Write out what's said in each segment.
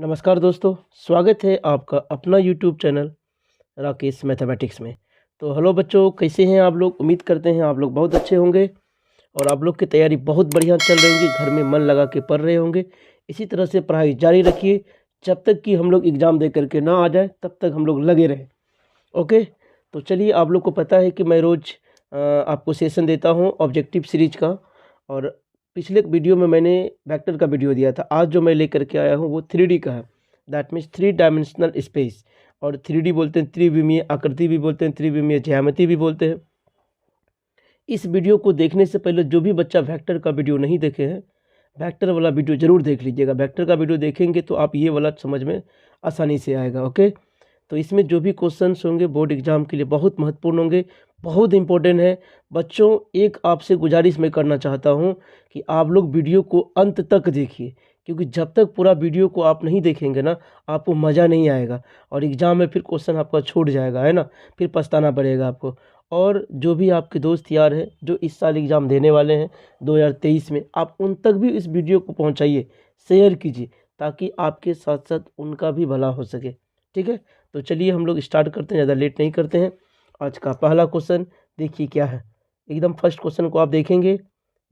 नमस्कार दोस्तों, स्वागत है आपका अपना यूट्यूब चैनल राकेश मैथमेटिक्स में। तो हेलो बच्चों, कैसे हैं आप लोग? उम्मीद करते हैं आप लोग बहुत अच्छे होंगे और आप लोग की तैयारी बहुत बढ़िया चल रही होगी, घर में मन लगा के पढ़ रहे होंगे। इसी तरह से पढ़ाई जारी रखिए, जब तक कि हम लोग एग्ज़ाम दे करके ना आ जाए तब तक हम लोग लगे रहें। ओके, तो चलिए, आप लोग को पता है कि मैं रोज़ आपको सेशन देता हूँ ऑब्जेक्टिव सीरीज का। और पिछले वीडियो में मैंने वेक्टर का वीडियो दिया था। आज जो मैं लेकर के आया हूँ वो 3D का है, दैट मीन्स 3 डायमेंशनल स्पेस। और 3D बोलते हैं त्रिविमीय आकृति भी बोलते हैं, त्रिविमीय ज्यामिति भी बोलते हैं। इस वीडियो को देखने से पहले जो भी बच्चा वेक्टर का वीडियो नहीं देखे हैं, वेक्टर वाला वीडियो ज़रूर देख लीजिएगा। वेक्टर का वीडियो देखेंगे तो आप ये वाला समझ में आसानी से आएगा। ओके, तो इसमें जो भी क्वेश्चंस होंगे बोर्ड एग्जाम के लिए बहुत महत्वपूर्ण होंगे, बहुत इंपॉर्टेंट है। बच्चों, एक आपसे गुजारिश मैं करना चाहता हूं कि आप लोग वीडियो को अंत तक देखिए, क्योंकि जब तक पूरा वीडियो को आप नहीं देखेंगे ना, आपको मज़ा नहीं आएगा और एग्ज़ाम में फिर क्वेश्चन आपका छूट जाएगा, है ना। फिर पछताना पड़ेगा आपको। और जो भी आपके दोस्त यार हैं जो इस साल एग्ज़ाम देने वाले हैं 2023 में, आप उन तक भी इस वीडियो को पहुंचाइए, शेयर कीजिए, ताकि आपके साथ साथ उनका भी भला हो सके। ठीक है, तो चलिए हम लोग स्टार्ट करते हैं, ज़्यादा लेट नहीं करते हैं। आज का पहला क्वेश्चन देखिए क्या है। एकदम फर्स्ट क्वेश्चन को आप देखेंगे।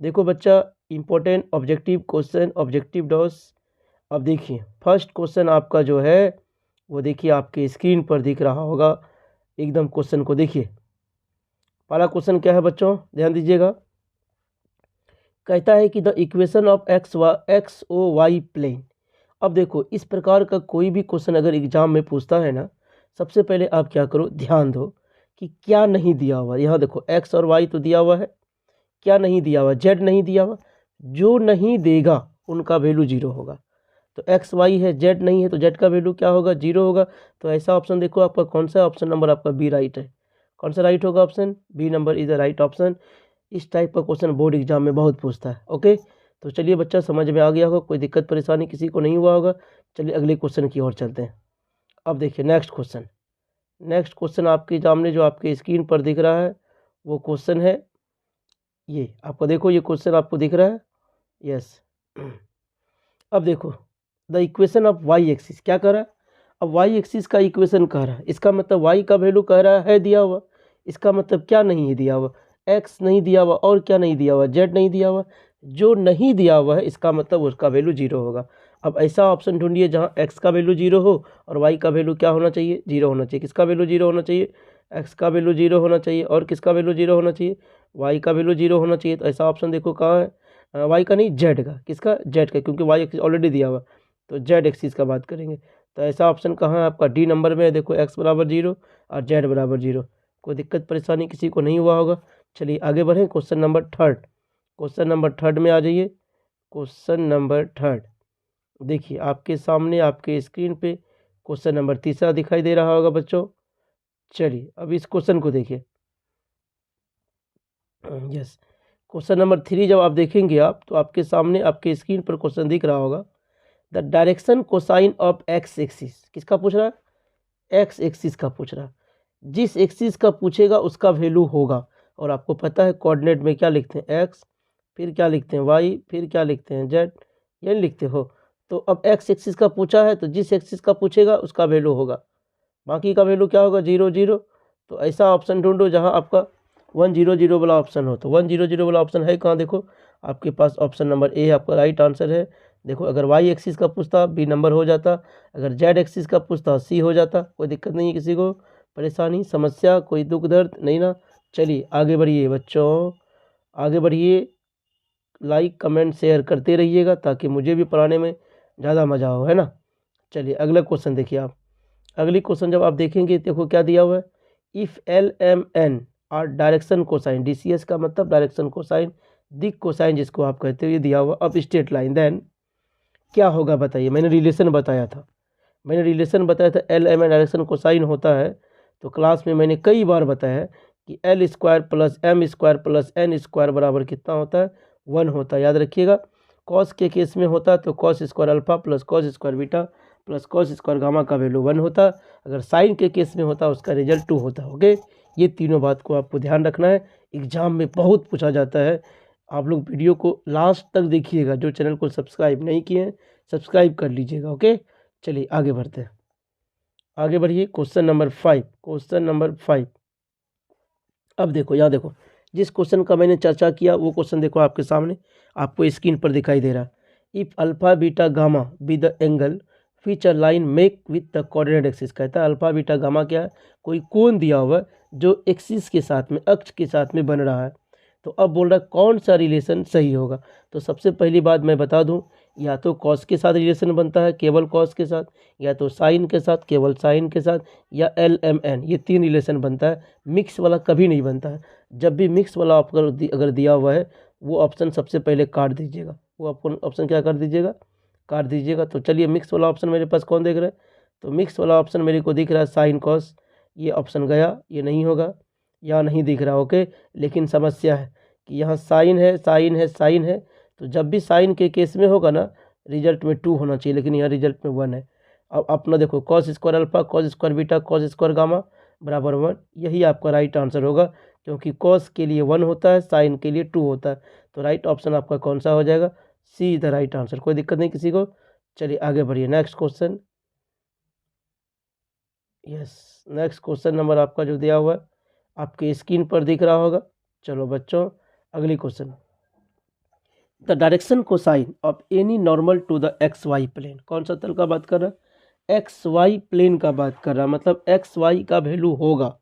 देखो बच्चा, इंपॉर्टेंट ऑब्जेक्टिव क्वेश्चन, ऑब्जेक्टिव डॉस। अब देखिए फर्स्ट क्वेश्चन आपका जो है वो देखिए आपके स्क्रीन पर दिख रहा होगा। एकदम क्वेश्चन को देखिए। पहला क्वेश्चन क्या है बच्चों, ध्यान दीजिएगा। कहता है कि the equation of X O Y plane. अब देखो, इस प्रकार का कोई भी क्वेश्चन अगर एग्जाम में पूछता है ना, सबसे पहले आप क्या करो, ध्यान दो कि क्या नहीं दिया हुआ। यहाँ देखो एक्स और वाई तो दिया हुआ है, क्या नहीं दिया हुआ, जेड नहीं दिया हुआ। जो नहीं देगा उनका वैल्यू जीरो होगा। तो एक्स वाई है, जेड नहीं है, तो जेड का वैल्यू क्या होगा, जीरो होगा। तो ऐसा ऑप्शन देखो आपका कौन सा, ऑप्शन नंबर आपका बी राइट है। कौन सा राइट होगा, option B number is the right option. इस टाइप का क्वेश्चन बोर्ड एग्जाम में बहुत पूछता है। ओके, तो चलिए बच्चा, समझ में आ गया होगा, कोई दिक्कत परेशानी किसी को नहीं हुआ होगा। चलिए अगले क्वेश्चन की ओर चलते हैं। अब देखिए नेक्स्ट क्वेश्चन। नेक्स्ट क्वेश्चन आपके सामने जो आपके स्क्रीन पर दिख रहा है वो क्वेश्चन है ये। आपको देखो, ये क्वेश्चन आपको दिख रहा है, यस। अब देखो, the equation of Y axis क्या कह रहा है। अब वाई एक्सिस का इक्वेशन कह रहा है, इसका मतलब वाई का वैल्यू कह रहा है दिया हुआ। इसका मतलब क्या नहीं है दिया हुआ, एक्स नहीं दिया हुआ, और क्या नहीं दिया हुआ, जेड नहीं दिया हुआ। जो नहीं दिया हुआ है इसका मतलब उसका वैल्यू जीरो होगा। अब ऐसा ऑप्शन ढूंढिए जहाँ एक्स का वैल्यू जीरो हो और वाई का वैल्यू क्या होना चाहिए, जीरो होना चाहिए। किसका वैल्यू जीरो होना चाहिए, एक्स का वैल्यू जीरो होना चाहिए। और किसका वैल्यू जीरो होना चाहिए, वाई का वैल्यू जीरो होना चाहिए। तो ऐसा ऑप्शन देखो कहाँ है, वाई का नहीं, जेड का। किसका, जेड का, क्योंकि वाई एक्सिस ऑलरेडी दिया हुआ, तो जेड एक्सिस का बात करेंगे। तो ऐसा ऑप्शन कहाँ है आपका, डी नंबर में है। देखो एक्स बराबर जीरो और जेड बराबर जीरो। कोई दिक्कत परेशानी किसी को नहीं हुआ होगा। चलिए आगे बढ़ें, question number third. Question number third में आ जाइए। क्वेश्चन नंबर थर्ड देखिए आपके सामने आपके स्क्रीन पे क्वेश्चन नंबर तीसरा दिखाई दे रहा होगा बच्चों। चलिए अब इस क्वेश्चन को देखिए। यस, क्वेश्चन नंबर 3 जब आप देखेंगे आप, तो आपके सामने आपके स्क्रीन पर क्वेश्चन दिख रहा होगा, the direction cosine of x axis. किसका पूछ रहा है, एक्स एक्सिस का पूछ रहा है। जिस एक्सिस का पूछेगा उसका वैल्यू होगा। और आपको पता है कोऑर्डिनेट में क्या लिखते हैं, एक्स, फिर क्या लिखते हैं वाई, फिर क्या लिखते हैं जेड, ये लिखते हो। तो अब एक्स एक्सिस का पूछा है तो जिस एक्सिस का पूछेगा उसका वैल्यू होगा, बाकी का वैल्यू क्या होगा, जीरो जीरो। तो ऐसा ऑप्शन ढूंढो जहां आपका 100 वाला ऑप्शन हो। तो 100 वाला ऑप्शन है कहाँ, देखो आपके पास ऑप्शन नंबर ए आपका राइट आंसर है। देखो अगर वाई एक्सिस का पूछता बी नंबर हो जाता, अगर जेड एक्सिस का पूछता सी हो जाता। कोई दिक्कत नहीं है, किसी को परेशानी समस्या कोई दुख दर्द नहीं ना। चलिए आगे बढ़िए बच्चों, आगे बढ़िए। लाइक कमेंट शेयर करते रहिएगा ताकि मुझे भी पढ़ाने में ज़्यादा मज़ा हो, है ना। चलिए अगला क्वेश्चन देखिए आप। अगली क्वेश्चन जब आप देखेंगे देखो क्या दिया हुआ है, इफ़ एल एम एन और direction cosine, D C S का मतलब डायरेक्शन कोसाइन, दिक कोसाइन जिसको आप कहते हो, ये दिया हुआ। अब स्ट्रेट लाइन, देन क्या होगा बताइए। मैंने रिलेशन बताया था, L M N direction cosine होता है। तो क्लास में मैंने कई बार बताया है कि L square plus M square plus N square बराबर कितना होता है, 1 होता है। याद रखिएगा, कॉस के केस में होता है तो cos square alpha plus cos square beta plus cos square gamma का वैल्यू 1 होता। अगर साइन के केस में होता उसका रिजल्ट 2 होता। ओके, ये तीनों बात को आपको ध्यान रखना है, एग्जाम में बहुत पूछा जाता है। आप लोग वीडियो को लास्ट तक देखिएगा। जो चैनल को सब्सक्राइब नहीं किए हैं सब्सक्राइब कर लीजिएगा। ओके, चलिए आगे बढ़ते हैं, आगे बढ़िए। Question number 5, question number 5। अब देखो यहाँ देखो, जिस क्वेश्चन का मैंने चर्चा किया वो क्वेश्चन देखो आपके सामने, आपको स्क्रीन पर दिखाई दे रहा है। If alpha beta gamma be the angle which a line make with the coordinate axis. कहता है अल्फा बीटा गामा क्या है, कोई कोण दिया हुआ है जो एक्सिस के साथ में, अक्ष के साथ में बन रहा है। तो अब बोल रहा है कौन सा रिलेशन सही होगा। तो सबसे पहली बात मैं बता दूं, या तो कॉस के साथ रिलेशन बनता है, केवल कॉस के साथ, या तो साइन के साथ, केवल साइन के साथ, या LMN, ये 3 रिलेशन बनता है। मिक्स वाला कभी नहीं बनता है। जब भी मिक्स वाला अगर दिया हुआ है वो ऑप्शन सबसे पहले काट दीजिएगा, वो ऑप्शन क्या कर दीजिएगा, काट दीजिएगा। तो चलिए मिक्स वाला ऑप्शन मेरे पास कौन देख रहा है, तो मिक्स वाला ऑप्शन मेरे को दिख रहा है साइन कॉस, ये ऑप्शन गया, ये नहीं होगा, यहाँ नहीं दिख रहा। ओके, लेकिन समस्या है कि यहाँ साइन है, साइन है, साइन है। तो जब भी साइन के केस में होगा ना, रिजल्ट में 2 होना चाहिए, लेकिन यहाँ रिजल्ट में 1 है। अब अपना देखो, cos square alpha, cos square beta, cos square gamma बराबर 1, यही आपका राइट आंसर होगा, क्योंकि कॉस के लिए 1 होता है, साइन के लिए 2 होता है। तो राइट ऑप्शन आपका कौन सा हो जाएगा, सी द राइट आंसर। कोई दिक्कत नहीं किसी को। चलिए आगे बढ़िए, next question. Yes, next question number आपका जो दिया हुआ है आपके स्क्रीन पर दिख रहा होगा। चलो बच्चों, अगली question. The direction cosine of any normal to the XY plane. कौन सा तल का बात कर रहा है, XY प्लेन का बात कर रहा है, मतलब XY का वैल्यू होगा।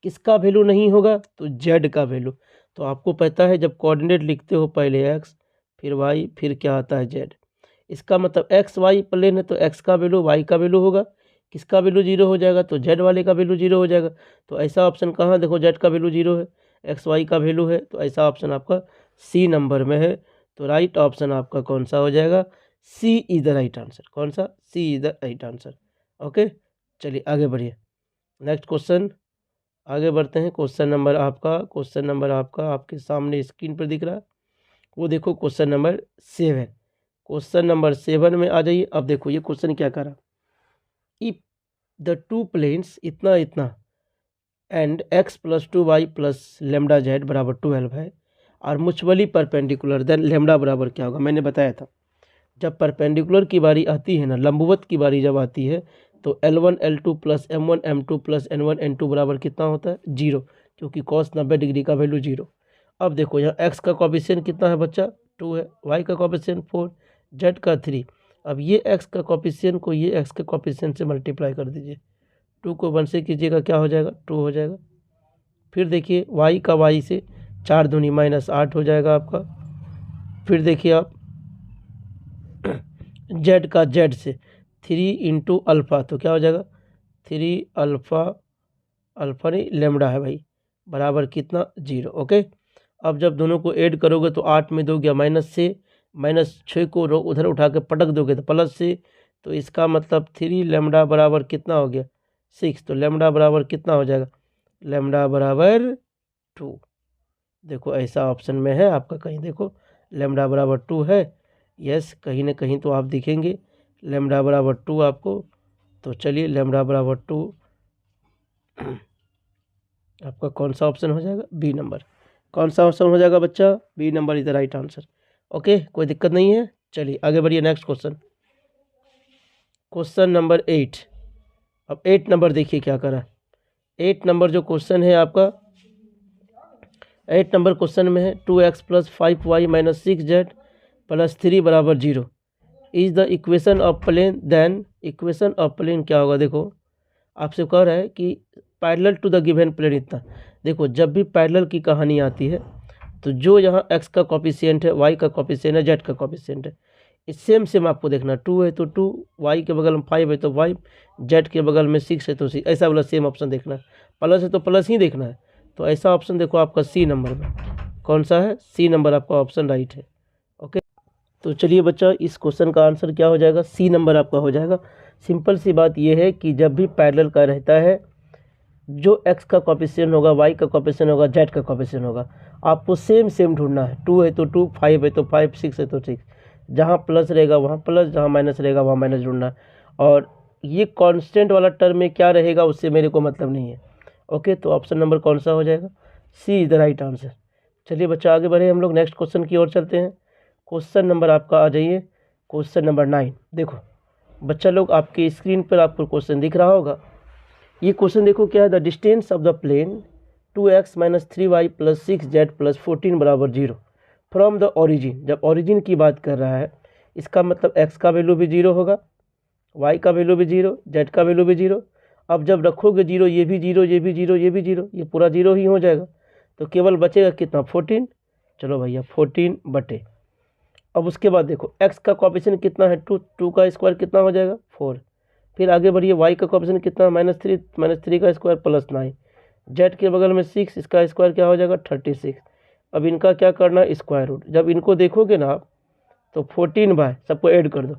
किसका वैल्यू नहीं होगा, तो Z का वैल्यू। तो आपको पता है जब कोऑर्डिनेट लिखते हो पहले X, फिर Y, फिर क्या आता है Z। इसका मतलब XY प्लेन है तो X का वैल्यू Y का वैल्यू होगा। किसका वैल्यू 0 हो जाएगा, तो Z वाले का वैल्यू 0 हो जाएगा। तो ऐसा ऑप्शन कहाँ, देखो Z का वैल्यू 0 है, XY का वैल्यू है, तो ऐसा ऑप्शन आपका C नंबर में है। तो राइट ऑप्शन आपका कौन सा हो जाएगा, C is the right answer. कौन सा, C is the right answer. Okay, चलिए आगे बढ़िए, नेक्स्ट क्वेश्चन आगे बढ़ते हैं। क्वेश्चन नंबर आपका आपके सामने स्क्रीन पर दिख रहा है, वो देखो क्वेश्चन नंबर 7। क्वेश्चन नंबर 7 में आ जाइए। अब देखो ये क्वेश्चन क्या करा, इफ द 2 प्लेन्स इतना इतना एंड x + 2y + λz बराबर 12 है और म्यूचुअली परपेंडिकुलर, देन लेमडा बराबर क्या होगा। मैंने बताया था जब परपेंडिकुलर की बारी आती है ना, लंबवत की बारी जब आती है, तो L1 L2 + M1 M2 + N1 N2 बराबर कितना होता है, 0, क्योंकि cos 90 डिग्री का वैल्यू 0। अब देखो यहाँ x का कॉफिशिएंट कितना है बच्चा, 2 है, y का कॉफिशिएंट 4, z का 3। अब ये x का कॉफिशिएंट को ये x के कॉफिशिएंट से मल्टीप्लाई कर दीजिए, 2 को 1 से कीजिएगा, क्या हो जाएगा, 2 हो जाएगा। फिर देखिए y का y से 4 दूनी -8 हो जाएगा आपका। फिर देखिए आप z का z से 3 × अल्फ़ा, तो क्या हो जाएगा, 3 अल्फ़ा नहीं लेमडा है भाई, बराबर कितना, 0। ओके, अब जब दोनों को ऐड करोगे तो 8 में 2 गया -6, -6 को उधर उठा के पटक दोगे तो +6, तो इसका मतलब 3 लेमडा बराबर कितना हो गया, 6। तो लेमडा बराबर कितना हो जाएगा, लेमडा बराबर 2। देखो ऐसा ऑप्शन में है आपका, कहीं देखो लेमडा बराबर 2 है, यस, कहीं ना कहीं तो आप दिखेंगे लेमडा बराबर 2 आपको। तो चलिए लेमडा बराबर 2 आपका कौन सा ऑप्शन हो जाएगा, बी नंबर। कौन सा ऑप्शन हो जाएगा बच्चा, B number is the right answer. Okay, कोई दिक्कत नहीं है। चलिए आगे बढ़िए, नेक्स्ट क्वेश्चन, क्वेश्चन नंबर 8। अब 8 नंबर देखिए क्या करा, 8 नंबर जो क्वेश्चन है आपका, 8 नंबर क्वेश्चन में है 2x + 5y - 6z + 3 बराबर 0 is the equation of plane. Then equation of plane क्या होगा, देखो आपसे कह रहा है कि parallel to the given plane इतना। देखो जब भी पैरेलल की कहानी आती है तो जो यहाँ x का कॉफिशिएंट है, y का कॉफिशिएंट है, z का कॉफिशिएंट है, इस सेम आपको देखना, 2 है तो 2, y के बगल में 5 है तो 5, z के बगल में 6 है तो 6, ऐसा वाला सेम ऑप्शन देखना है। प्लस है तो प्लस ही देखना है। तो ऐसा ऑप्शन देखो आपका सी नंबर में, कौन सा है, सी नंबर आपका ऑप्शन राइट है। ओके, तो चलिए बच्चा इस क्वेश्चन का आंसर क्या हो जाएगा, सी नंबर आपका हो जाएगा। सिंपल सी बात यह है कि जब भी पैरेलल का रहता है, जो x का कॉफिशिएंट होगा, y का कॉफिशिएंट होगा, z का कॉफिशिएंट होगा, आपको सेम ढूंढना है। 2 है तो 2, 5 है तो 5, 6 है तो 6, जहाँ प्लस रहेगा वहाँ प्लस, जहाँ माइनस रहेगा वहाँ माइनस ढूंढना है। और ये कांस्टेंट वाला टर्म में क्या रहेगा उससे मेरे को मतलब नहीं है। ओके, तो ऑप्शन नंबर कौन सा हो जाएगा, सी इज द राइट आंसर। चलिए बच्चा आगे बढ़े, हम लोग नेक्स्ट क्वेश्चन की ओर चलते हैं। क्वेश्चन नंबर आपका आ जाइए, क्वेश्चन नंबर 9। देखो बच्चा लोग आपके स्क्रीन पर आपको क्वेश्चन दिख रहा होगा। ये क्वेश्चन देखो क्या है, the distance of the plane 2x - 3y + 6z + 14 = 0 from the origin. जब ओरिजिन की बात कर रहा है इसका मतलब x का वैल्यू भी 0 होगा, y का वैल्यू भी 0, z का वैल्यू भी 0। अब जब रखोगे 0, ये भी 0, ये भी 0, ये भी 0, ये पूरा 0 ही हो जाएगा। तो केवल बचेगा कितना, 14। चलो भैया 14 बटे, अब उसके बाद देखो x का कोएफिशिएंट कितना है 2, 2 का स्क्वायर कितना हो जाएगा 4। फिर आगे बढ़िए, y का कोएफिशिएंट कितना -3, -3 का स्क्वायर +9, z के बगल में 6, इसका स्क्वायर क्या हो जाएगा 36। अब इनका क्या करना है, स्क्वायर रूट। जब इनको देखोगे ना आप तो 14 सबको ऐड कर दो,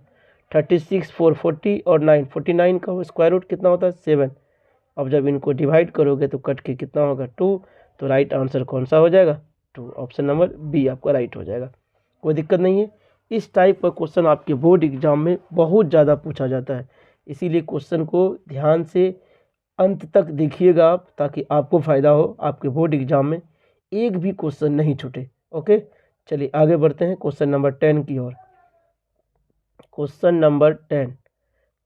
36 4 40 और 9 49 का स्क्वायर रूट कितना होता है 7। अब जब इनको डिवाइड करोगे तो कट के कितना होगा 2। तो राइट आंसर कौन सा हो जाएगा 2, ऑप्शन नंबर बी आपका राइट हो जाएगा। कोई दिक्कत नहीं है। इस टाइप का क्वेश्चन आपके बोर्ड एग्जाम में बहुत ज़्यादा पूछा जाता है, इसीलिए क्वेश्चन को ध्यान से अंत तक देखिएगा आप, ताकि आपको फ़ायदा हो, आपके बोर्ड एग्जाम में एक भी क्वेश्चन नहीं छूटे। ओके, चलिए आगे बढ़ते हैं क्वेश्चन नंबर 10 की ओर। क्वेश्चन नंबर 10,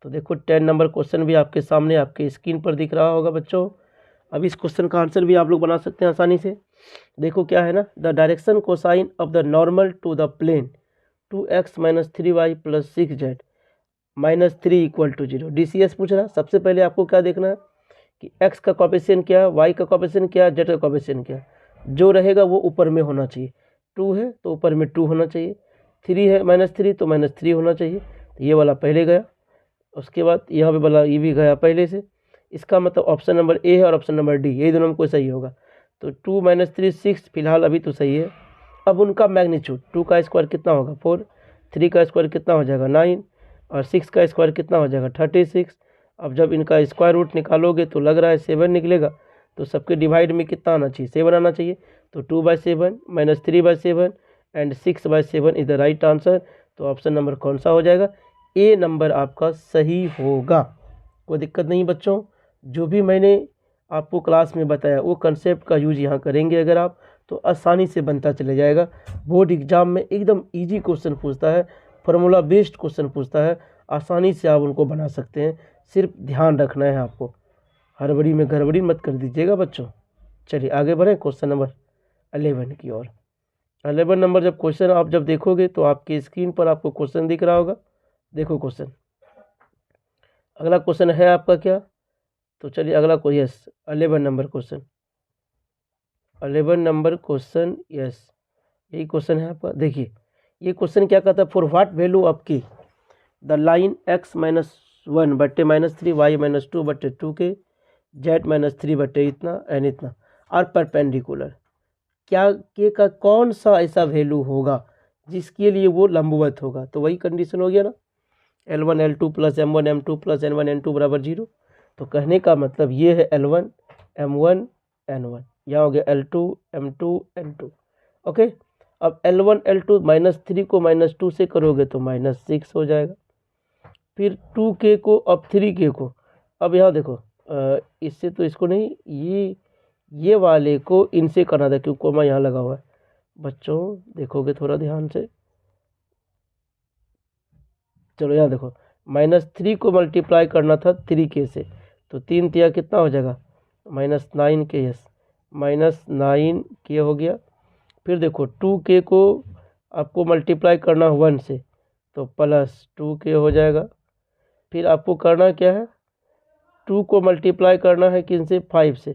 तो देखो 10 नंबर क्वेश्चन भी आपके सामने आपके स्क्रीन पर दिख रहा होगा बच्चों। अब इस क्वेश्चन का आंसर भी आप लोग बना सकते हैं आसानी से। देखो क्या है ना, the direction cosine of the normal to the plane 2x - 3y + 6z - 3 = 0। DCS पूछ रहा है। सबसे पहले आपको क्या देखना है कि x का कोएफिशिएंट क्या है, y का कोएफिशिएंट क्या है, z का कोएफिशिएंट क्या है। जो रहेगा वो ऊपर में होना चाहिए। 2 है तो ऊपर में 2 होना चाहिए, 3 है -3 तो -3 होना चाहिए। तो ये वाला पहले गया, उसके बाद यहाँ पे वाला ये भी गया पहले से। इसका मतलब ऑप्शन नंबर ए है और ऑप्शन नंबर डी, यही दोनों में कोई सही होगा। तो 2 - 3 6 फिलहाल अभी तो सही है। अब उनका मैग्नीट्यूड, 2 का स्क्वायर कितना होगा 4, 3 का स्क्वायर कितना हो जाएगा 9 और 6 का स्क्वायर कितना हो जाएगा 36। अब जब इनका स्क्वायर रूट निकालोगे तो लग रहा है 7 निकलेगा। तो सबके डिवाइड में कितना आना चाहिए 7 आना चाहिए। तो 2/7 - 3/7 and 6/7 is the right answer. तो ऑप्शन नंबर कौन सा हो जाएगा, ए नंबर आपका सही होगा। कोई दिक्कत नहीं बच्चों, जो भी मैंने आपको क्लास में बताया वो कंसेप्ट का यूज यहाँ करेंगे अगर आप, तो आसानी से बनता चले जाएगा। बोर्ड एग्जाम में एकदम इजी क्वेश्चन पूछता है, फार्मूला बेस्ड क्वेश्चन पूछता है, आसानी से आप उनको बना सकते हैं। सिर्फ ध्यान रखना है आपको, हड़बड़ी में गड़बड़ी मत कर दीजिएगा बच्चों। चलिए आगे बढ़ें क्वेश्चन नंबर 11 की ओर। 11 नंबर जब क्वेश्चन आप जब देखोगे तो आपकी स्क्रीन पर आपको क्वेश्चन दिख रहा होगा। देखो क्वेश्चन, अगला क्वेश्चन है आपका क्या, तो चलिए अगला को yes 11 number question, 11 number question yes यही क्वेश्चन है आपका। देखिए ये क्वेश्चन क्या कहता है, फॉर व्हाट वैल्यू ऑफ की द लाइन x - 1 बट्टे -3 y - 2 बट्टे 2 के z - 3 बट्टे इतना एन इतना और परपेंडिकुलर, क्या के का कौन सा ऐसा वैल्यू होगा जिसके लिए वो लंबवत होगा। तो वही कंडीशन हो गया ना, L1 L2 + M1 M2 + N1 N2 = 0। तो कहने का मतलब ये है L1 M1 N1, यहाँ हो गया L2 M2 N2। ओके, अब L1 L2 -3 को -2 से करोगे तो -6 हो जाएगा। फिर 2k को, अब 3k को, अब यहाँ देखो इससे तो इसको नहीं, ये वाले को इनसे करना था क्योंकि कोमा यहाँ लगा हुआ है। बच्चों देखोगे थोड़ा ध्यान से, चलो यहाँ देखो -3 को मल्टीप्लाई करना था 3k से, तो 3 तिया कितना हो जाएगा -9k, यस -9k हो गया। फिर देखो 2k को आपको मल्टीप्लाई करना 1 से तो +2k हो जाएगा। फिर आपको करना क्या है, 2 को मल्टीप्लाई करना है किन से 5 से,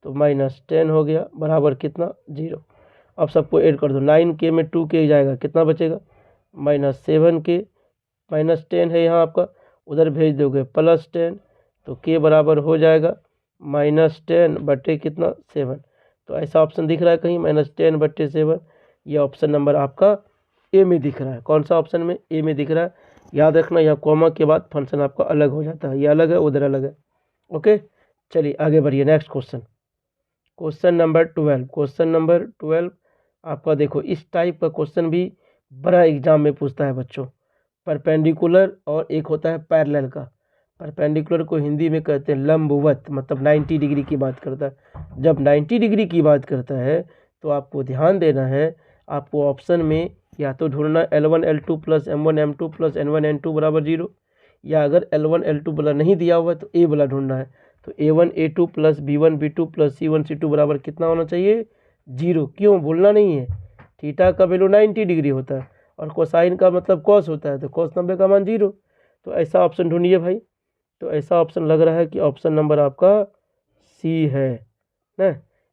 तो -10 हो गया बराबर कितना 0। अब सबको ऐड कर दो, 9k में 2k जाएगा कितना बचेगा -7k, -10 है यहाँ आपका, उधर भेज दोगे +10 तो k बराबर हो जाएगा -10 बटे कितना 7। तो ऐसा ऑप्शन दिख रहा है कहीं -10 बटे 7, ये ऑप्शन नंबर आपका ए में दिख रहा है। कौन सा ऑप्शन में, ए में दिख रहा है। याद रखना यहाँ कॉमा के बाद फंक्शन आपका अलग हो जाता है, ये अलग है उधर अलग है। ओके, चलिए आगे बढ़िए next question, question number 12। Question number 12 आपका देखो, इस टाइप का क्वेश्चन भी बड़ा एग्जाम में पूछता है बच्चों। परपेंडिकुलर और एक होता है पैरेलल का। परपेंडिकुलर को हिंदी में कहते हैं लंबवत, मतलब 90 डिग्री की बात करता है। जब 90 डिग्री की बात करता है तो आपको ध्यान देना है, आपको ऑप्शन में या तो ढूंढना L1 L2 + M1 M2 + N1 N2 = 0, या अगर L1 L2 वाला नहीं दिया हुआ है तो A वाला ढूंढना है। तो A1 A2 plus B1 B2 plus C1 C2 बराबर कितना होना चाहिए? 0। क्यों बोलना नहीं है? थीटा का वैल्यू 90 डिग्री होता है और कोसाइन का मतलब कॉस होता है, तो कॉस 90 का मान 0। तो ऐसा ऑप्शन ढूंढिए भाई। तो ऐसा ऑप्शन लग रहा है कि ऑप्शन नंबर आपका सी है ना।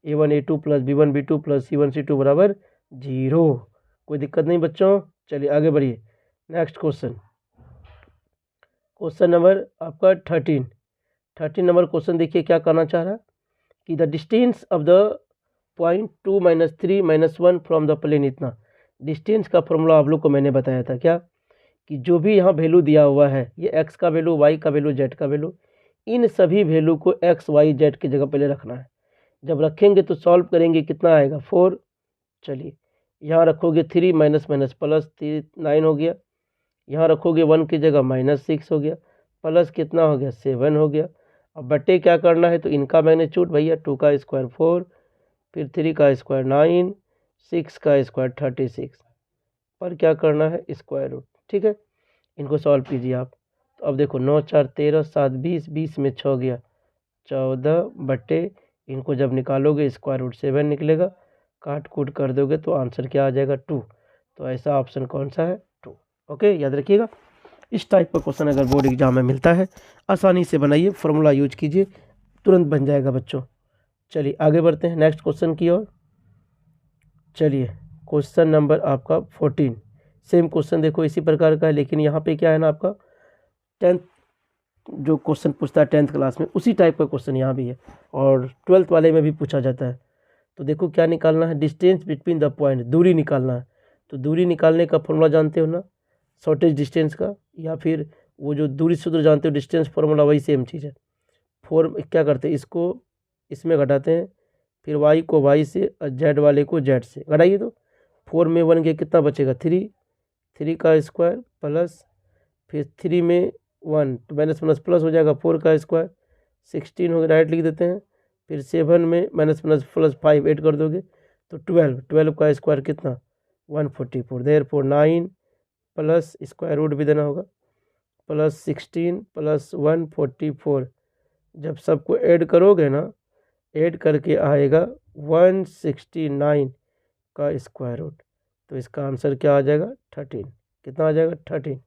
A1 A2 plus B1 B2 plus C1 C2 बराबर 0। कोई दिक्कत नहीं बच्चों, चलिए आगे बढ़िए। नेक्स्ट क्वेश्चन, क्वेश्चन नंबर आपका 13 नंबर क्वेश्चन देखिए क्या करना चाह रहा है कि the distance of the point 2 - 3 - 1 from the plane इतना। डिस्टेंस का फॉर्मूला आप लोग को मैंने बताया था क्या, कि जो भी यहाँ वैल्यू दिया हुआ है, ये x का वैल्यू, y का वैल्यू, z का वैल्यू, इन सभी वैल्यू को x y z की जगह पहले रखना है। जब रखेंगे तो सॉल्व करेंगे, कितना आएगा 4। चलिए यहाँ रखोगे 3 माइनस माइनस प्लस 9 हो गया। यहाँ रखोगे 1 की जगह -6 हो गया, प्लस कितना हो गया 7 हो गया। अब बट्टे क्या करना है, तो इनका मैग्नीट्यूड भैया 2 का स्क्वायर 4, फिर 3 का स्क्वायर 9, 6 का स्क्वायर 36 पर क्या करना है स्क्वायर रूट। ठीक है, इनको सॉल्व कीजिए आप। तो अब देखो 9 4 13 7 20, 20 में 6 गया 14 बट्टे, इनको जब निकालोगे स्क्वायर रूट 7 निकलेगा, काट कूट कर दोगे तो आंसर क्या आ जाएगा 2। तो ऐसा ऑप्शन कौन सा है 2। ओके, याद रखिएगा। इस टाइप का क्वेश्चन अगर बोर्ड एग्जाम में मिलता है आसानी से बनाइए, फॉर्मूला यूज कीजिए, तुरंत बन जाएगा बच्चों। चलिए आगे बढ़ते हैं नेक्स्ट क्वेश्चन की ओर। चलिए क्वेश्चन नंबर आपका 14, सेम क्वेश्चन देखो इसी प्रकार का है, लेकिन यहाँ पे क्या है ना, आपका 10th जो क्वेश्चन पूछता है 10th क्लास में, उसी टाइप का क्वेश्चन यहाँ भी है और 12th वाले में भी पूछा जाता है। तो देखो क्या निकालना है, डिस्टेंस बिटवीन द पॉइंट, दूरी निकालना है। तो दूरी निकालने का फॉर्मूला जानते हो ना, शॉर्टेज डिस्टेंस का, या फिर वो जो दूरी सूत्र जानते हो डिस्टेंस फॉर्मूला, वही सेम चीज़ है। क्या करते हैं, इसको इसमें घटाते हैं, फिर y को y से और z वाले को z से घटाइए, तो 4 में 1 के कितना बचेगा 3, 3 का स्क्वायर प्लस फिर 3 में 1 तो माइनस माइनस प्लस हो जाएगा 4 का स्क्वायर 16 हो गया, राइट लिख देते हैं। फिर 7 में माइनस माइनस प्लस 5 ऐड कर दोगे तो 12 का स्क्वायर कितना 144। देयरफॉर 9 प्लस स्क्वायर रूट भी देना होगा प्लस 16 प्लस 144। जब सबको ऐड करोगे ना, ऐड करके आएगा 169 का स्क्वायर रूट। तो इसका आंसर क्या आ जाएगा 13। कितना आ जाएगा 13।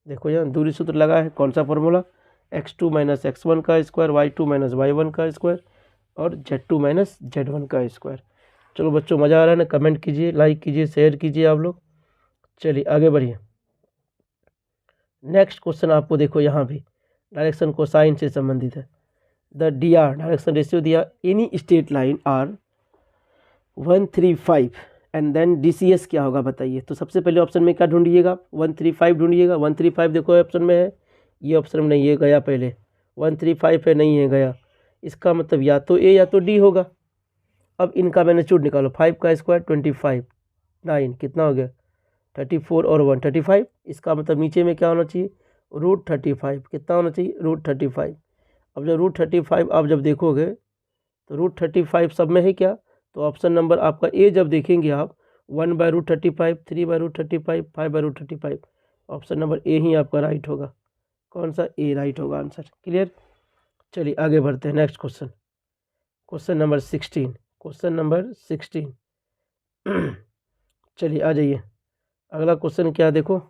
देखो यहाँ दूरी सूत्र लगा है, कौन सा फॉर्मूला, x2 - x1 का स्क्वायर, y2 - y1 का स्क्वायर और z2 - z1 का स्क्वायर। चलो बच्चों मज़ा आ रहा है ना, कमेंट कीजिए, लाइक कीजिए, शेयर कीजिए आप लोग। चलिए आगे बढ़िए। नेक्स्ट क्वेश्चन आपको देखो यहाँ भी डायरेक्शन कोसाइन से संबंधित है। द dr डायरेक्शन रेशियो दिया, any straight line r 135 and then DCS क्या होगा बताइए। तो सबसे पहले ऑप्शन में क्या ढूंढिएगा 135 ढूंढिएगा। 135 देखो ऑप्शन में है, ये ऑप्शन में नहीं है, गया पहले 135 है, नहीं है, गया। इसका मतलब या तो A या तो D होगा। अब इनका मैग्नीट्यूड निकालो, 5 का स्क्वायर 25, 9 कितना हो गया 34 और 1 35। इसका मतलब नीचे में क्या होना चाहिए √35, कितना होना चाहिए √35। अब जब √35 आप जब देखोगे तो √35 सब में है क्या, तो ऑप्शन नंबर आपका ए जब देखेंगे आप 1/√35, 3/√35, 5/√35, ऑप्शन नंबर ए ही आपका राइट होगा। कौन सा ए राइट होगा आंसर। क्लियर। चलिए आगे बढ़ते हैं next question, question number 16, question number 16। चलिए आ जाइए, अगला क्वेश्चन क्या देखो,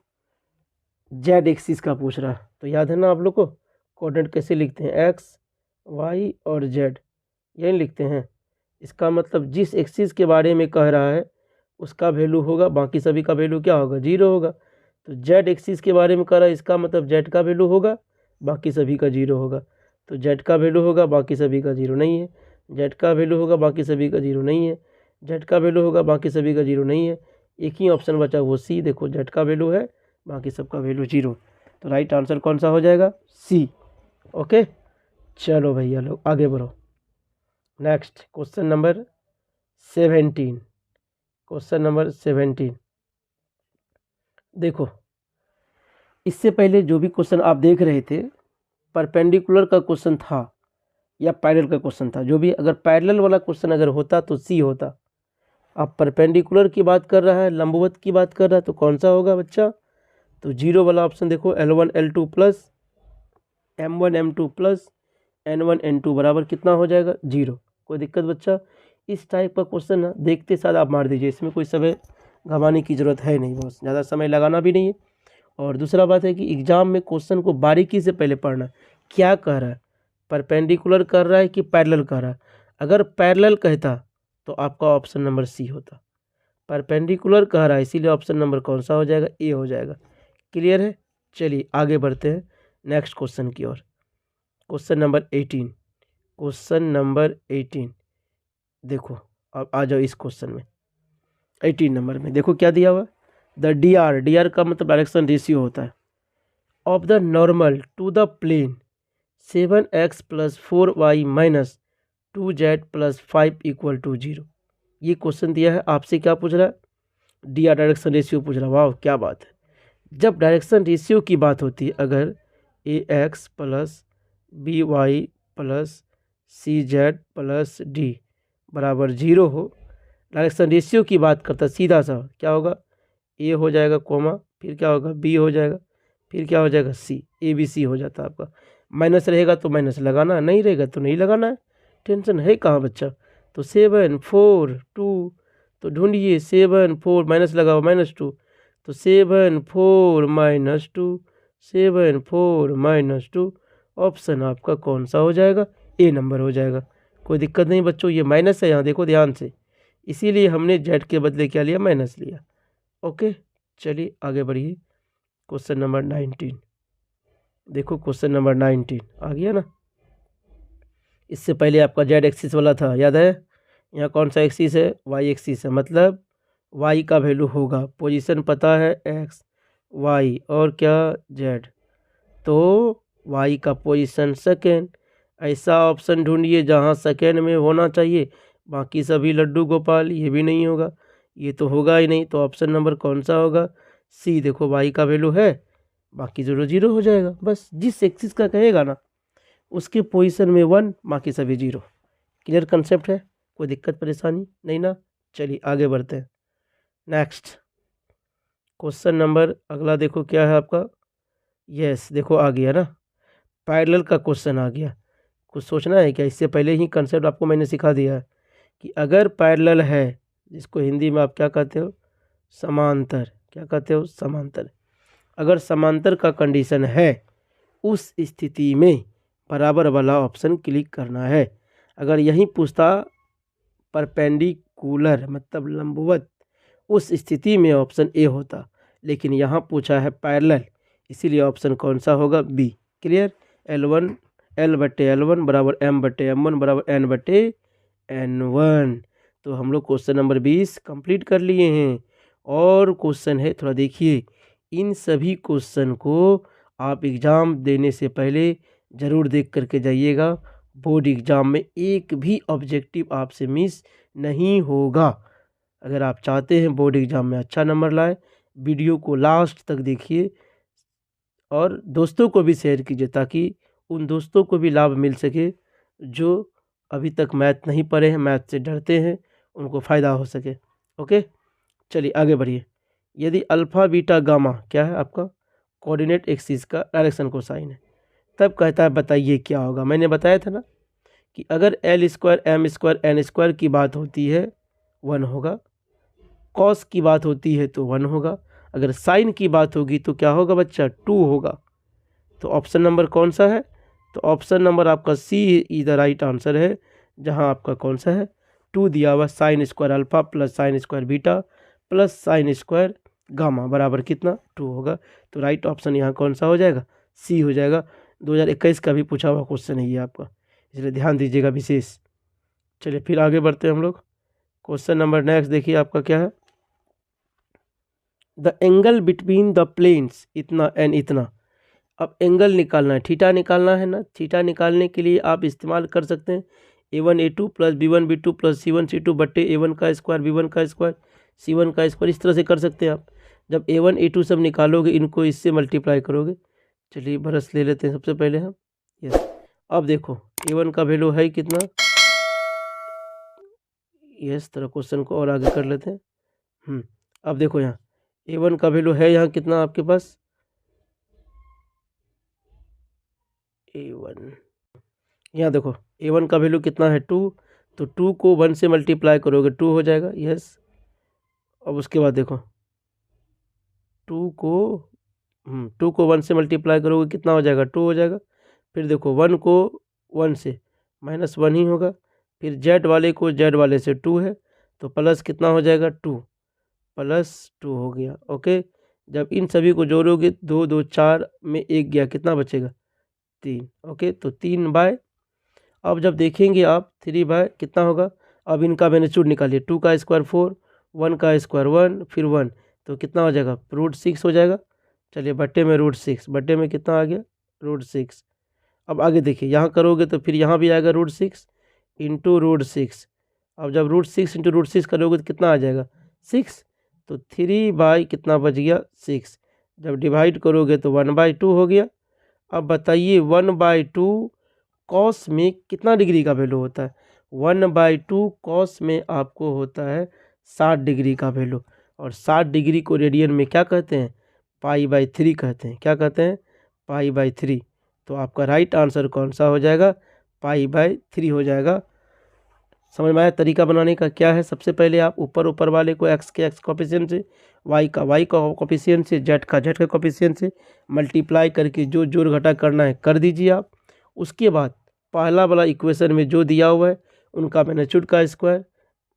जेड एक्सिस का पूछ रहा है। तो याद है ना आप लोग को कोऑर्डिनेट कैसे लिखते हैं, एक्स वाई और जेड, यही लिखते हैं। इसका मतलब जिस एक्सिस के बारे में कह रहा है उसका वैल्यू होगा, बाकी सभी का वैल्यू क्या होगा 0 होगा। तो जेड एक्सिस के बारे में कह रहा है, इसका मतलब जेड का वैल्यू होगा, बाकी सभी का 0 होगा। तो जेड का वैल्यू होगा, बाकी सभी का 0 नहीं है। जेड का वैल्यू होगा, बाकी सभी का 0 नहीं है। जेड का वैल्यू होगा, बाकी सभी का 0 नहीं है। एक ही ऑप्शन बचा वो सी, देखो जेड का वैल्यू है, बाकी सबका वैल्यू 0। तो राइट आंसर कौन सा हो जाएगा सी। ओके, चलो भैया लोग आगे बढ़ो। Next question number 17, question number 17। देखो इससे पहले जो भी क्वेश्चन आप देख रहे थे परपेंडिकुलर का क्वेश्चन था या पैरेलल का क्वेश्चन था, जो भी अगर पैरेलल वाला क्वेश्चन अगर होता तो सी होता। अब परपेंडिकुलर की बात कर रहा है, लंबवत की बात कर रहा है, तो कौन सा होगा बच्चा, तो 0 वाला ऑप्शन देखो L1 L2 plus m1 m2 plus n1 n2 बराबर कितना हो जाएगा 0। कोई दिक्कत बच्चा? इस टाइप का क्वेश्चन ना देखते साथ आप मार दीजिए, इसमें कोई समय घबाने की ज़रूरत है नहीं, बहुत ज़्यादा समय लगाना भी नहीं है। और दूसरा बात है कि एग्ज़ाम में क्वेश्चन को बारीकी से पहले पढ़ना, क्या कह रहा है, परपेंडिकुलर कर रहा है कि पैरेलल कर रहा है। अगर पैरेलल कहता तो आपका ऑप्शन नंबर सी होता, परपेंडिकुलर कह रहा है इसीलिए ऑप्शन नंबर कौन सा हो जाएगा, ए हो जाएगा। क्लियर है? चलिए आगे बढ़ते हैं नेक्स्ट क्वेश्चन की ओर। क्वेश्चन नंबर 18, क्वेश्चन नंबर 18 देखो, अब आ जाओ इस क्वेश्चन में 18 नंबर में। देखो क्या दिया हुआ, द डी आर का मतलब डायरेक्शन रेशियो होता है of the normal to the plane 7x + 4y - 2z + 5 = 0। ये क्वेश्चन दिया है, आपसे क्या पूछ रहा है, डी आर डायरेक्शन रेशियो पूछ रहा है। वाह क्या बात है। जब डायरेक्शन रेशियो की बात होती है, अगर ax + by + cz + d बराबर 0 हो, डायरेक्शन रेशियो की बात करता सीधा सा क्या होगा, ए हो जाएगा कोमा, फिर क्या होगा बी हो जाएगा, फिर क्या हो जाएगा सी, ए बी सी हो जाता है आपका। माइनस रहेगा तो माइनस लगाना, नहीं रहेगा तो नहीं लगाना है, टेंशन है कहाँ बच्चा। तो 7 4 2, तो ढूंढिए 7 4 माइनस लगाओ -2, तो 7 4 -2, 7 4 -2 ऑप्शन आपका कौन सा हो जाएगा, ए नंबर हो जाएगा। कोई दिक्कत नहीं बच्चों, ये माइनस है यहाँ देखो ध्यान से, इसीलिए हमने जेड के बदले क्या लिया, माइनस लिया। ओके चलिए आगे बढ़िए। क्वेश्चन नंबर 19 देखो, क्वेश्चन नंबर 19 आ गया ना। इससे पहले आपका जेड एक्सिस वाला था, याद है, यहाँ कौन सा एक्सिस है, वाई एक्सिस है, मतलब वाई का वैल्यू होगा, पोजीशन पता है एक्स वाई और क्या जेड, तो वाई का पोजीशन सेकेंड। ऐसा ऑप्शन ढूंढिए जहाँ सेकेंड में होना चाहिए, बाकी सभी लड्डू गोपाल, ये भी नहीं होगा, ये तो होगा ही नहीं, तो ऑप्शन नंबर कौन सा होगा, सी। देखो वाई का वैल्यू है, बाकी 0 0 हो जाएगा, बस जिस एक्सिस का कहेगा ना उसके पोजीशन में 1, बाकी सभी 0। क्लियर कंसेप्ट है, कोई दिक्कत परेशानी नहीं ना। चलिए आगे बढ़ते हैं नेक्स्ट क्वेश्चन नंबर अगला देखो क्या है आपका, यस देखो आ गया ना, पैरेलल का क्वेश्चन आ गया। कुछ सोचना है क्या, इससे पहले ही कंसेप्ट आपको मैंने सिखा दिया है कि अगर पैरेलल है, जिसको हिंदी में आप क्या कहते हो, समांतर, क्या कहते हो, समांतर। अगर समांतर का कंडीशन है, उस स्थिति में बराबर वाला ऑप्शन क्लिक करना है। अगर यहीं पूछता परपेंडिकुलर मतलब लंबवत, उस स्थिति में ऑप्शन ए होता, लेकिन यहाँ पूछा है पैरेलल, इसीलिए ऑप्शन कौन सा होगा, बी। क्लियर, L/L1 बराबर M/M1 बराबर N/N1। तो हम लोग क्वेश्चन नंबर 20 कंप्लीट कर लिए हैं। और क्वेश्चन है, थोड़ा देखिए, इन सभी क्वेश्चन को आप एग्ज़ाम देने से पहले ज़रूर देख करके जाइएगा। बोर्ड एग्ज़ाम में एक भी ऑब्जेक्टिव आपसे मिस नहीं होगा। अगर आप चाहते हैं बोर्ड एग्ज़ाम में अच्छा नंबर लाए, वीडियो को लास्ट तक देखिए और दोस्तों को भी शेयर कीजिए, ताकि उन दोस्तों को भी लाभ मिल सके जो अभी तक मैथ नहीं पढ़े हैं, मैथ से डरते हैं, उनको फ़ायदा हो सके। ओके चलिए आगे बढ़िए। यदि अल्फ़ा बीटा गामा क्या है आपका, कोऑर्डिनेट एक्सिस का डायरेक्शन कोसाइन है, तब कहता है बताइए क्या होगा। मैंने बताया था ना कि अगर L² M² N² की बात होती है 1 होगा, कॉस की बात होती है तो 1 होगा, अगर साइन की बात होगी तो क्या होगा बच्चा, 2 होगा। तो ऑप्शन नंबर कौन सा है, तो ऑप्शन नंबर आपका सी इज द राइट आंसर है, जहां आपका कौन सा है, 2 दिया हुआ, sin² alpha plus sin² beta plus sin² gamma बराबर कितना, 2 होगा। तो राइट ऑप्शन यहाँ कौन सा हो जाएगा, सी हो जाएगा। 2021 का भी पूछा हुआ क्वेश्चन है ये आपका, इसलिए ध्यान दीजिएगा विशेष। चलिए फिर आगे बढ़ते हैं हम लोग। क्वेश्चन नंबर नेक्स्ट देखिए आपका क्या है, the angle between the planes इतना एंड इतना। अब एंगल निकालना है, थीटा निकालना है ना, थीटा निकालने के लिए आप इस्तेमाल कर सकते हैं A1 A2 plus B1 B2 plus C1 C2 बट्टे A1 का स्क्वायर B1 का स्क्वायर C1 का स्क्वायर, इस तरह से कर सकते हैं आप। जब A1 A2 सब निकालोगे, इनको इससे मल्टीप्लाई करोगे। चलिए ब्रश ले लेते हैं सबसे पहले हम, यस। अब देखो A1 का वैल्यू है कितना, यस तरह क्वेश्चन को और आगे कर लेते हैं। अब देखो यहाँ A1 का वैल्यू है यहाँ कितना आपके पास, A1, यहाँ देखो A1 का वैल्यू कितना है 2, तो 2 को 1 से मल्टीप्लाई करोगे 2 हो जाएगा, यस। अब उसके बाद देखो 2 को 1 से मल्टीप्लाई करोगे कितना हो जाएगा 2 हो जाएगा। फिर देखो 1 को 1 से -1 ही होगा। फिर जेड वाले को जेड वाले से 2 है तो प्लस कितना हो जाएगा 2, +2 हो गया। ओके, जब इन सभी को जोड़ोगे 2 2 4 में 1 गया, कितना बचेगा 3। ओके, तो 3/, अब जब देखेंगे आप 3/, कितना होगा। अब इनका मैग्नीट्यूड निकालिए, 2 का स्क्वायर 4, 1 का स्क्वायर 1, फिर 1, तो कितना हो जाएगा √6 हो जाएगा। चलिए बट्टे में √6, बट्टे में कितना आ गया √6। अब आगे देखिए, यहाँ करोगे तो फिर यहाँ भी आएगा √6 इंटू √6। अब जब √6 इंटू √6 करोगे तो कितना आ जाएगा 6, तो 3/, कितना बच गया 6। जब डिवाइड करोगे तो 1/2 हो गया। अब बताइए 1/2 कॉस में कितना डिग्री का वैल्यू होता है। 1/2 कॉस में आपको होता है 60 डिग्री का वैल्यू, और 60 डिग्री को रेडियन में क्या कहते हैं, π/3 कहते हैं। क्या कहते हैं, π/3। तो आपका राइट आंसर कौन सा हो जाएगा, π/3 हो जाएगा। समझ में आया तरीका बनाने का क्या है। सबसे पहले आप ऊपर वाले को x के x कोफिशिएंट से, y का कोफिशिएंट से, z का z कोफिशिएंट से मल्टीप्लाई करके जो जोड़ घटा करना है कर दीजिए आप। उसके बाद पहला वाला इक्वेशन में जो दिया हुआ है उनका मैग्नीट्यूड का स्क्वायर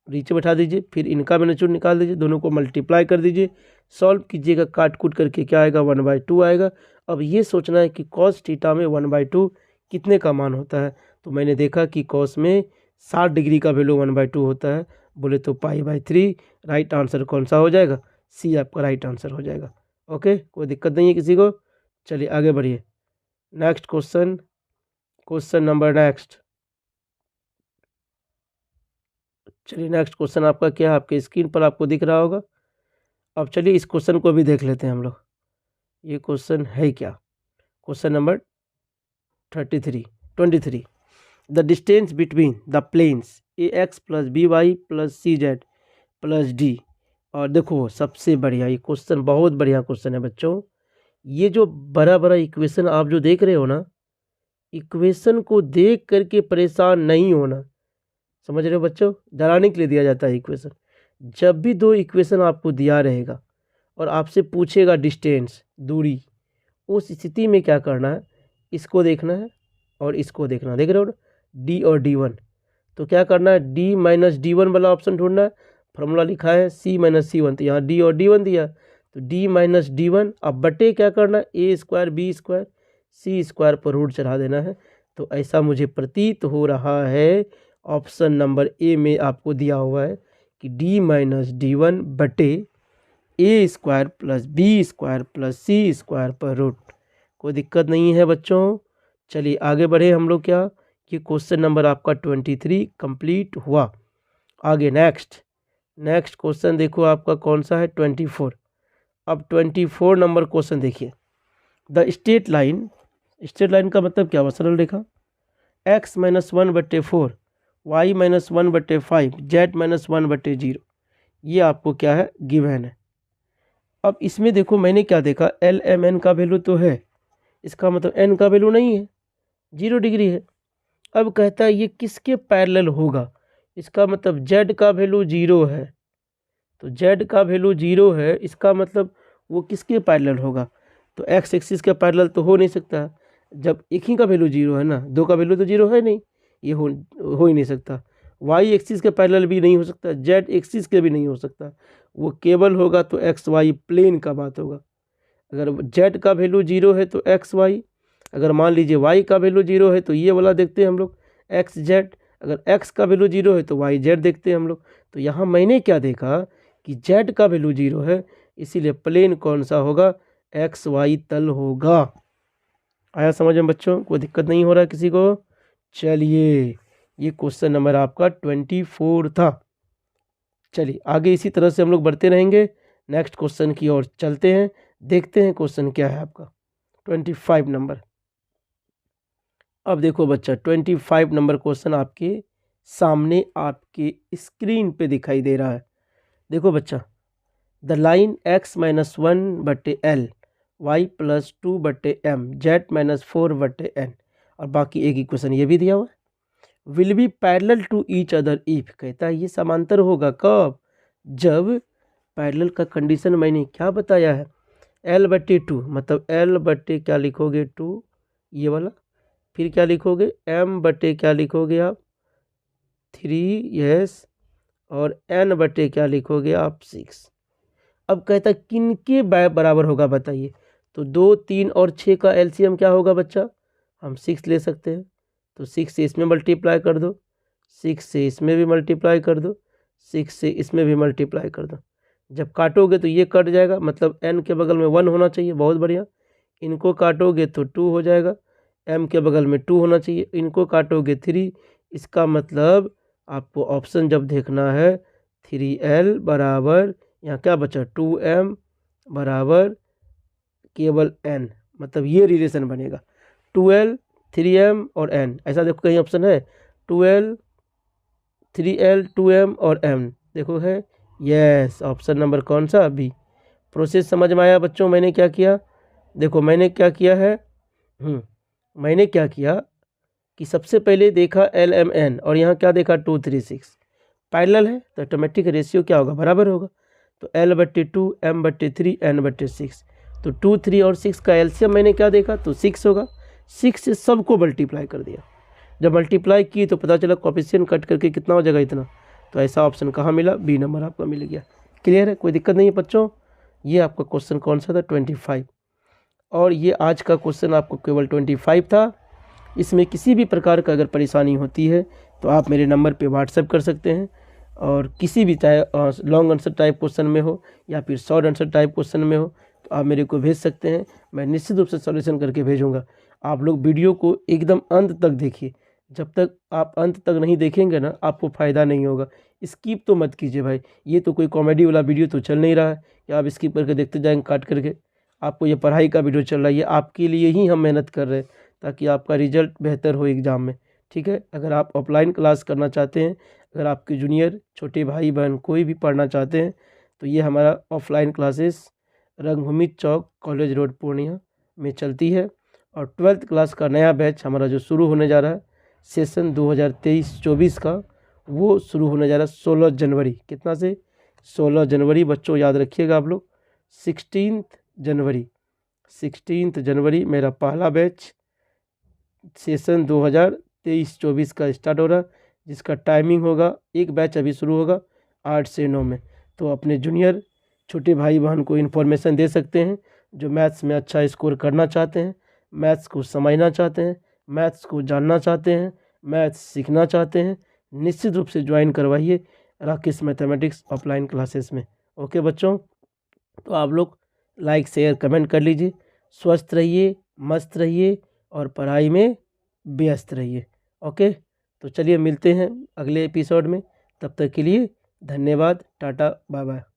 नीचे बैठा दीजिए, फिर इनका मैग्नीट्यूड निकाल दीजिए, दोनों को मल्टीप्लाई कर दीजिए, सॉल्व कीजिएगा, काट कूट करके क्या आएगा 1/2 आएगा। अब ये सोचना है कि कॉस थीटा में 1/2 कितने का मान होता है। तो मैंने देखा कि कॉस में 60 डिग्री का वैल्यू 1/2 होता है, बोले तो π/3। राइट आंसर कौन सा हो जाएगा, सी आपका राइट आंसर हो जाएगा। ओके, कोई दिक्कत नहीं है किसी को। चलिए आगे बढ़िए, नेक्स्ट क्वेश्चन नंबर नेक्स्ट। चलिए नेक्स्ट क्वेश्चन आपका क्या है, आपके स्क्रीन पर आपको दिख रहा होगा। अब चलिए इस क्वेश्चन को भी देख लेते हैं हम लोग, ये क्वेश्चन है क्या। Question number 23। The distance between the planes AX + BY + CZ + D। और देखो सबसे बढ़िया ये क्वेश्चन, बहुत बढ़िया क्वेश्चन है बच्चों। ये जो बड़ा इक्वेशन आप जो देख रहे हो ना, इक्वेशन को देख करके परेशान नहीं होना, समझ रहे हो बच्चों, डराने के लिए दिया जाता है इक्वेशन। जब भी दो इक्वेशन आपको दिया रहेगा और आपसे पूछेगा डिस्टेंस, दूरी, उस स्थिति में क्या करना है, इसको देखना है और इसको देखना है। देख रहे हो D और D1, तो क्या करना है D - D1 वाला ऑप्शन ढूंढना है। फॉर्मूला लिखा है C - C1, तो यहाँ D और D1 दिया, तो D - D1। अब बटे क्या करना है A² B² C² पर रूट चढ़ा देना है। तो ऐसा मुझे प्रतीत हो रहा है ऑप्शन नंबर ए में आपको दिया हुआ है कि D - D1 बटे A² + B² + C² पर रूट। कोई दिक्कत नहीं है बच्चों। चलिए आगे बढ़े हम लोग, क्या कि क्वेश्चन नंबर आपका 23 कंप्लीट हुआ। आगे नेक्स्ट क्वेश्चन देखो आपका कौन सा है 24। अब 24 नंबर क्वेश्चन देखिए। द स्ट्रेट लाइन का मतलब क्या हुआ, सरल रेखा, x - 1/4 y - 1/5 z - 1/0, ये आपको क्या है गिवन है। अब इसमें देखो मैंने क्या देखा, LMN का वैल्यू तो है, इसका मतलब n का वैल्यू नहीं है, 0 डिग्री है। अब कहता है ये किसके पैरेलल होगा, इसका मतलब z का वैल्यू 0 है, तो z का वैल्यू 0 है, इसका मतलब वो किसके पैरेलल होगा। तो x एक्सिस का पैरेलल तो हो नहीं सकता, जब एक ही का वैल्यू 0 है ना, दो का वैल्यू तो 0 है नहीं, ये हो ही नहीं सकता। y एक्सिस के पैरेलल भी नहीं हो सकता, z एक्सिस के भी नहीं हो सकता, वो केवल होगा तो XY प्लेन का बात होगा। अगर z का वैल्यू 0 है तो XY, अगर मान लीजिए y का वैल्यू 0 है तो ये वाला देखते हैं हम लोग XZ, अगर x का वैल्यू 0 है तो YZ देखते हैं हम लोग। तो यहाँ मैंने क्या देखा कि z का वैल्यू 0 है, इसीलिए प्लेन कौन सा होगा, XY तल होगा। आया समझ में बच्चों, कोई दिक्कत नहीं हो रहा है किसी को। चलिए ये क्वेश्चन नंबर आपका 24 था। चलिए आगे इसी तरह से हम लोग बढ़ते रहेंगे, नेक्स्ट क्वेश्चन की ओर चलते हैं, देखते हैं क्वेश्चन क्या है आपका 25 नंबर। अब देखो बच्चा 25 नंबर क्वेश्चन आपके सामने आपके स्क्रीन पे दिखाई दे रहा है। देखो बच्चा, the line x - 1/L y + 2/m z - 4/n। और बाकी एक इक्वेशन ये भी दिया हुआ है। Will be parallel to each other if, कहता है ये समांतर होगा कब, जब पैरेलल का कंडीशन मैंने क्या बताया है, L/2, मतलब L/ क्या लिखोगे 2 ये वाला, फिर क्या लिखोगे M/ क्या लिखोगे आप 3, यस, और N/ क्या लिखोगे आप 6। अब कहता है किनके बराबर होगा बताइए, तो 2, 3 और 6 का एलसीएम क्या होगा बच्चा, हम 6 ले सकते हैं, तो 6 से इसमें मल्टीप्लाई कर दो, 6 से इसमें भी मल्टीप्लाई कर दो, 6 से इसमें भी मल्टीप्लाई कर दो। जब काटोगे तो ये कट जाएगा, मतलब n के बगल में 1 होना चाहिए, बहुत बढ़िया। इनको काटोगे तो 2 हो जाएगा, m के बगल में 2 होना चाहिए, इनको काटोगे 3। इसका मतलब आपको ऑप्शन जब देखना है 3l बराबर, यहाँ क्या बचा 2m बराबर केवल n, मतलब ये रिलेशन बनेगा 2l 3m और n। ऐसा देखो कहीं ऑप्शन है 2l 3l 2m और m, देखो है, यस, ऑप्शन नंबर कौन सा, बी। प्रोसेस समझ में आया बच्चों, मैंने क्या किया, देखो मैंने क्या किया है, मैंने क्या किया कि सबसे पहले देखा LMN और यहाँ क्या देखा 2, 3, 6 पैरेलल है तो ऑटोमेटिक रेशियो क्या होगा, बराबर होगा, तो L/2 M/3 N/6, तो 2, 3 और 6 का एलसीएम मैंने क्या देखा, तो 6 होगा, 6 से सबको मल्टीप्लाई कर दिया, जब मल्टीप्लाई की तो पता चला कोएफिशिएंट कट करके कितना हो जाएगा, इतना, तो ऐसा ऑप्शन कहाँ मिला, बी नंबर आपका मिल गया। क्लियर है, कोई दिक्कत नहीं है बच्चों। ये आपका क्वेश्चन कौन सा था, 25, और ये आज का क्वेश्चन आपको केवल 25 था। इसमें किसी भी प्रकार का अगर परेशानी होती है तो आप मेरे नंबर पे व्हाट्सएप कर सकते हैं, और किसी भी चाहे लॉन्ग आंसर टाइप क्वेश्चन में हो या फिर शॉर्ट आंसर टाइप क्वेश्चन में हो तो आप मेरे को भेज सकते हैं, मैं निश्चित रूप से सॉल्यूशन करके भेजूँगा। आप लोग वीडियो को एकदम अंत तक देखिए, जब तक आप अंत तक नहीं देखेंगे ना आपको फ़ायदा नहीं होगा। स्किप तो मत कीजिए भाई, ये तो कोई कॉमेडी वाला वीडियो तो चल नहीं रहा है कि आप स्किप करके देखते जाएंगे काट करके। आपको ये पढ़ाई का वीडियो चल रहा है, ये आपके लिए ही हम मेहनत कर रहे हैं ताकि आपका रिजल्ट बेहतर हो एग्ज़ाम में, ठीक है। अगर आप ऑफलाइन क्लास करना चाहते हैं, अगर आपके जूनियर छोटे भाई बहन कोई भी पढ़ना चाहते हैं तो ये हमारा ऑफलाइन क्लासेस रंगभूमि चौक कॉलेज रोड पूर्णिया में चलती है, और 12th क्लास का नया बैच हमारा जो शुरू होने जा रहा है सेशन 2023-24 का, वो शुरू होने जा रहा है 16 जनवरी, कितना से 16 जनवरी, बच्चों याद रखिएगा आप लोग, 16 जनवरी मेरा पहला बैच सेशन 2023-24 का स्टार्ट हो रहा है, जिसका टाइमिंग होगा, एक बैच अभी शुरू होगा 8 से 9 में। तो अपने जूनियर छोटे भाई बहन को इन्फॉर्मेशन दे सकते हैं जो मैथ्स में अच्छा स्कोर करना चाहते हैं, मैथ्स को समझना चाहते हैं, मैथ्स को जानना चाहते हैं, मैथ्स सीखना चाहते हैं, निश्चित रूप से ज्वाइन करवाइए राकेश मैथमेटिक्स ऑफलाइन क्लासेस में। ओके बच्चों, तो आप लोग लाइक शेयर कमेंट कर लीजिए, स्वस्थ रहिए, मस्त रहिए और पढ़ाई में व्यस्त रहिए। ओके, तो चलिए मिलते हैं अगले एपिसोड में, तब तक के लिए धन्यवाद, टाटा बाय बाय।